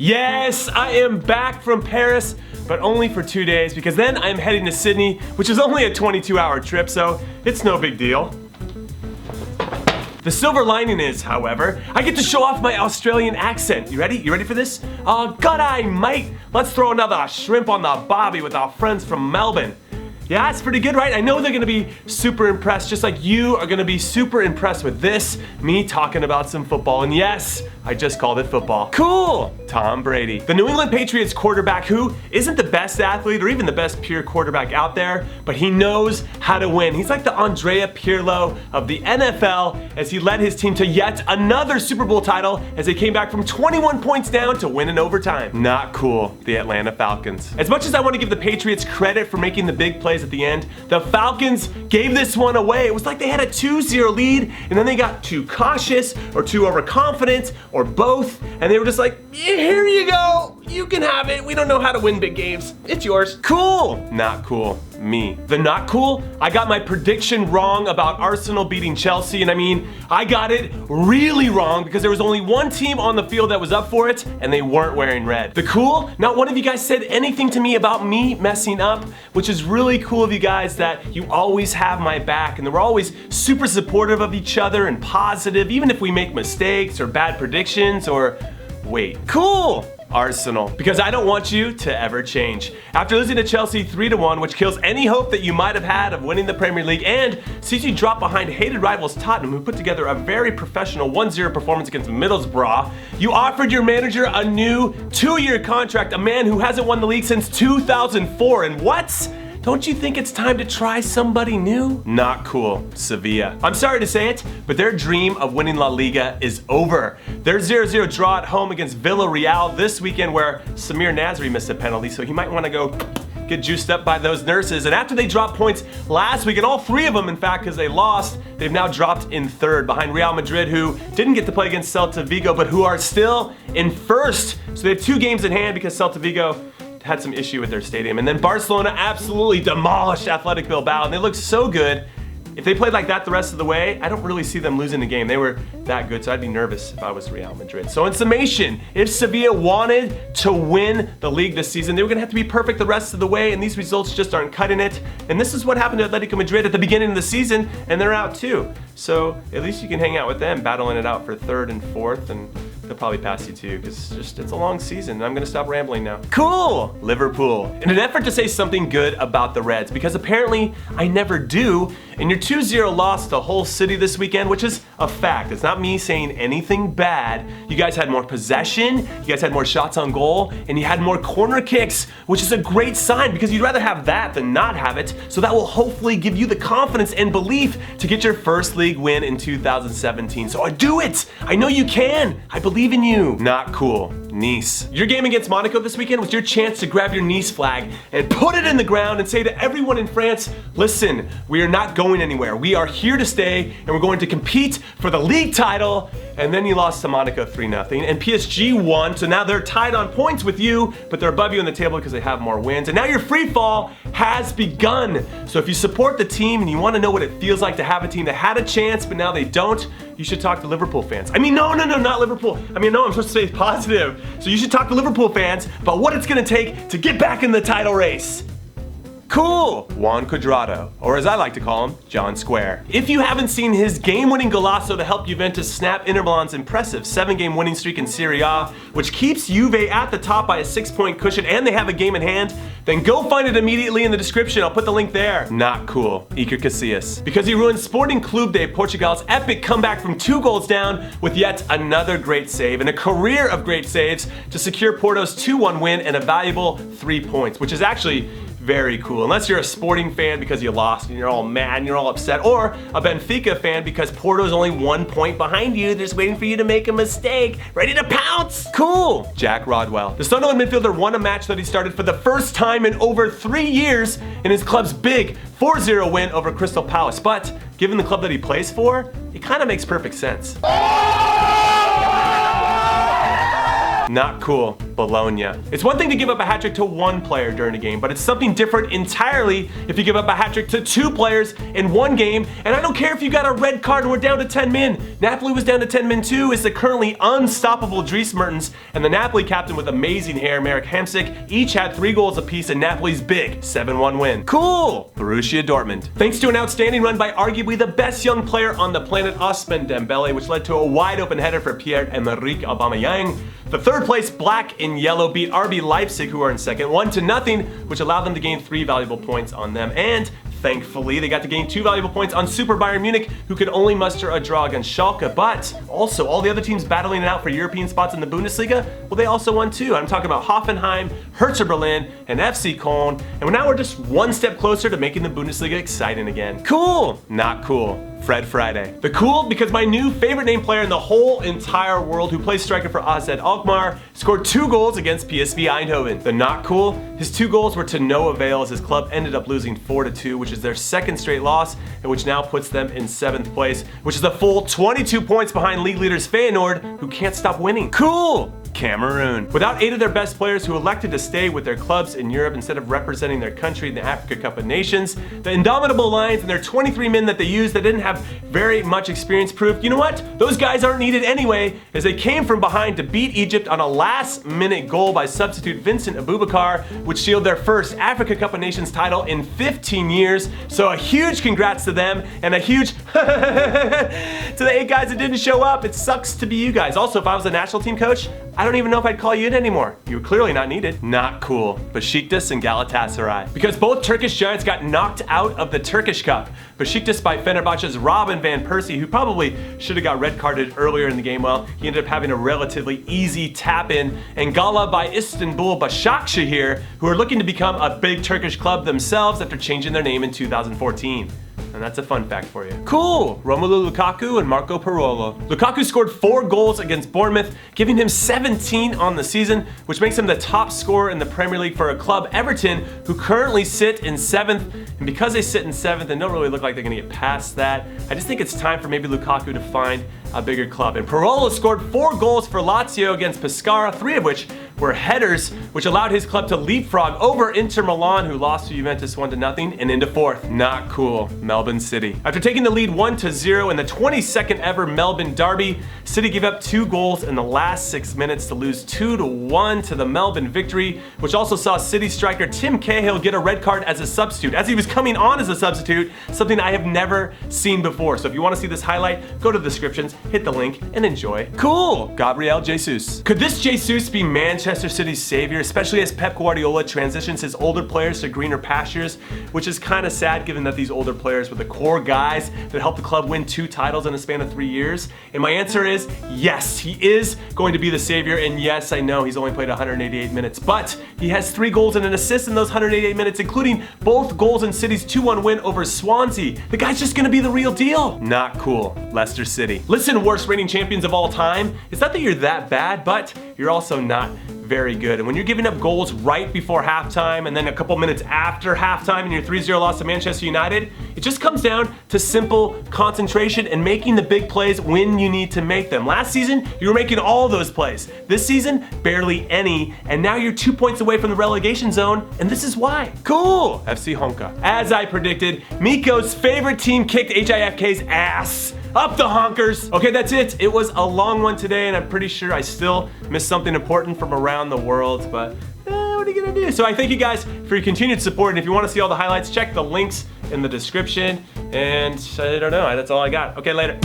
Yes, I am back from Paris, but only for 2 days because then I'm heading to Sydney, which is only a 22-hour trip, so it's no big deal. The silver lining is, however, I get to show off my Australian accent. You ready? You ready for this? G'day, mate. Let's throw another shrimp on the barbie with our friends from Melbourne. Yeah, it's pretty good, right? I know they're gonna be super impressed, just like you are gonna be super impressed with this, me talking about some football. And yes, I just called it football. Cool! Tom Brady. The New England Patriots quarterback who isn't the best athlete or even the best pure quarterback out there, but he knows how to win. He's like the Andrea Pirlo of the NFL as he led his team to yet another Super Bowl title as they came back from 21 points down to win in overtime. Not cool, the Atlanta Falcons. As much as I want to give the Patriots credit for making the big plays at the end, the Falcons gave this one away. It was like they had a 2-0 lead and then they got too cautious or too overconfident or both, and they were just like, here you go, you can have it. We don't know how to win big games. It's yours. Cool. Not cool. Me. The not cool? I got my prediction wrong about Arsenal beating Chelsea, and I mean, I got it really wrong because there was only one team on the field that was up for it, and they weren't wearing red. The cool? Not one of you guys said anything to me about me messing up, which is really cool of you guys that you always have my back, and we're always super supportive of each other and positive, even if we make mistakes or bad predictions or wait. Cool! Arsenal. Because I don't want you to ever change. After losing to Chelsea 3-1, which kills any hope that you might have had of winning the Premier League and sees you drop behind hated rivals Tottenham, who put together a very professional 1-0 performance against Middlesbrough, you offered your manager a new 2-year contract, a man who hasn't won the league since 2004, and what? Don't you think it's time to try somebody new? Not cool. Sevilla. I'm sorry to say it, but their dream of winning La Liga is over. Their 0-0 draw at home against Villarreal this weekend where Samir Nasri missed a penalty, so he might want to go get juiced up by those nurses. And after they dropped points last week, and all three of them, in fact, because they lost, they've now dropped in third behind Real Madrid, who didn't get to play against Celta Vigo, but who are still in first. So they have 2 games in hand because Celta Vigo had some issue with their stadium. And then Barcelona absolutely demolished Athletic Bilbao, and they looked so good. If they played like that the rest of the way, I don't really see them losing the game. They were that good, so I'd be nervous if I was Real Madrid. So in summation, if Sevilla wanted to win the league this season, they were gonna have to be perfect the rest of the way, and these results just aren't cutting it. And this is what happened to Atletico Madrid at the beginning of the season, and they're out too. So at least you can hang out with them, battling it out for 3rd and 4th, and they'll probably pass you too, because it's a long season, and I'm gonna stop rambling now. Cool! Liverpool. In an effort to say something good about the Reds, because apparently I never do, in your 2-0 loss to Hull City this weekend, which is a fact, it's not me saying anything bad, you guys had more possession, you guys had more shots on goal, and you had more corner kicks, which is a great sign because you'd rather have that than not have it, so that will hopefully give you the confidence and belief to get your first league win in 2017. So do it! I know you can! I believe in you. Not cool. Nice. Your game against Monaco this weekend was your chance to grab your Nice flag and put it in the ground and say to everyone in France, listen, we are not going anywhere. We are here to stay and we're going to compete for the league title. And then you lost to Monaco 3-0 and PSG won, so now they're tied on points with you, but they're above you in the table because they have more wins. And now your free fall has begun. So if you support the team and you want to know what it feels like to have a team that had a chance but now they don't, you should talk to Liverpool fans. I mean, no, not Liverpool. I mean, no, I'm supposed to say positive. So you should talk to Liverpool fans about what it's gonna take to get back in the title race. Cool! Juan Cuadrado, or as I like to call him, John Square. If you haven't seen his game-winning golazo to help Juventus snap Inter Milan's impressive 7-game winning streak in Serie A, which keeps Juve at the top by a 6-point cushion and they have a game in hand, then go find it immediately in the description. I'll put the link there. Not cool. Iker Casillas. Because he ruined Sporting Clube de Portugal's epic comeback from 2 goals down with yet another great save and a career of great saves to secure Porto's 2-1 win and a valuable 3 points, which is actually very cool. Unless you're a Sporting fan because you lost and you're all mad and you're all upset, or a Benfica fan because Porto's only 1 point behind you, they're just waiting for you to make a mistake, ready to pounce. Cool. Jack Rodwell. The Sunderland midfielder won a match that he started for the first time in over 3 years in his club's big 4-0 win over Crystal Palace. But given the club that he plays for, it kind of makes perfect sense. Not cool. Bologna. It's one thing to give up a hat trick to one player during a game, but it's something different entirely if you give up a hat trick to 2 players in one game. And I don't care if you got a red card and we're down to 10 men. Napoli was down to 10 men too. It's the currently unstoppable Dries Mertens and the Napoli captain with amazing hair, Marek Hamsik, each had 3 goals apiece in Napoli's big 7-1 win. Cool! Borussia Dortmund. Thanks to an outstanding run by arguably the best young player on the planet, Ousmane Dembele, which led to a wide open header for Pierre-Emerick Aubameyang. The third place black and yellow beat RB Leipzig, who are in second, 1-0, which allowed them to gain 3 valuable points on them. And thankfully, they got to gain 2 valuable points on Super Bayern Munich, who could only muster a draw against Schalke. But also, all the other teams battling it out for European spots in the Bundesliga, well, they also won too. I'm talking about Hoffenheim, Hertha Berlin, and FC Köln. And now we're just one step closer to making the Bundesliga exciting again. Cool! Not cool. Fred Friday. The cool because my new favorite name player in the whole entire world, who plays striker for AZ Alkmaar, scored 2 goals against PSV Eindhoven. The not cool, his 2 goals were to no avail as his club ended up losing 4-2, which is their 2nd straight loss, and which now puts them in 7th place, which is a full 22 points behind league leaders Feyenoord, who can't stop winning. Cool! Cameroon. Without 8 of their best players who elected to stay with their clubs in Europe instead of representing their country in the Africa Cup of Nations, the indomitable Lions and their 23 men that they used that didn't have very much experience proved, you know what? Those guys aren't needed anyway, as they came from behind to beat Egypt on a last-minute goal by substitute Vincent Aboubakar, which sealed their first Africa Cup of Nations title in 15 years. So a huge congrats to them, and a huge to the 8 guys that didn't show up. It sucks to be you guys. Also, if I was a national team coach, I don't even know if I'd call you in anymore. You were clearly not needed. Not cool. Besiktas and Galatasaray. Because both Turkish giants got knocked out of the Turkish Cup. Besiktas by Fenerbahce's Robin van Persie, who probably should have got red carded earlier in the game. Well, he ended up having a relatively easy tap in. And Gala by Istanbul Başakşehir, who are looking to become a big Turkish club themselves after changing their name in 2014. And that's a fun fact for you. Cool! Romelu Lukaku and Marco Parolo. Lukaku scored 4 goals against Bournemouth, giving him 17 on the season, which makes him the top scorer in the Premier League for a club, Everton, who currently sit in 7th. And because they sit in 7th and don't really look like they're gonna get past that, I just think it's time for maybe Lukaku to find a bigger club. And Parolo scored 4 goals for Lazio against Pescara, 3 of which were headers, which allowed his club to leapfrog over Inter Milan, who lost to Juventus 1-0, and into 4th. Not cool. Melbourne City. After taking the lead 1-0 in the 22nd ever Melbourne derby, City gave up 2 goals in the last 6 minutes to lose 2-1 to the Melbourne victory, which also saw City striker Tim Cahill get a red card as a substitute, as he was coming on as a substitute, something I have never seen before. So if you want to see this highlight, go to the descriptions, hit the link, and enjoy. Cool! Gabriel Jesus. Could this Jesus be Manchester City's savior, especially as Pep Guardiola transitions his older players to greener pastures, which is kind of sad given that these older players were the core guys that helped the club win 2 titles in a span of 3 years? And my answer is yes, he is going to be the savior, and yes, I know he's only played 188 minutes, but he has 3 goals and an assist in those 188 minutes, including both goals in City's 2-1 win over Swansea. The guy's just gonna be the real deal. Not cool. Leicester City. Listen, worst reigning champions of all time, it's not that you're that bad, but you're also not very good. And when you're giving up goals right before halftime and then a couple minutes after halftime in your 3-0 loss to Manchester United, it just comes down to simple concentration and making the big plays when you need to make them. Last season, you were making all those plays. This season, barely any, and now you're 2 points away from the relegation zone, and this is why. Cool! FC Honka. As I predicted, Mikko's favorite team kicked HIFK's ass. Up the honkers. Okay, that's it. It was a long one today, and I'm pretty sure I still missed something important from around the world, but what are you gonna do? So I thank you guys for your continued support, and if you want to see all the highlights, check the links in the description, and I don't know, that's all I got. Okay, later.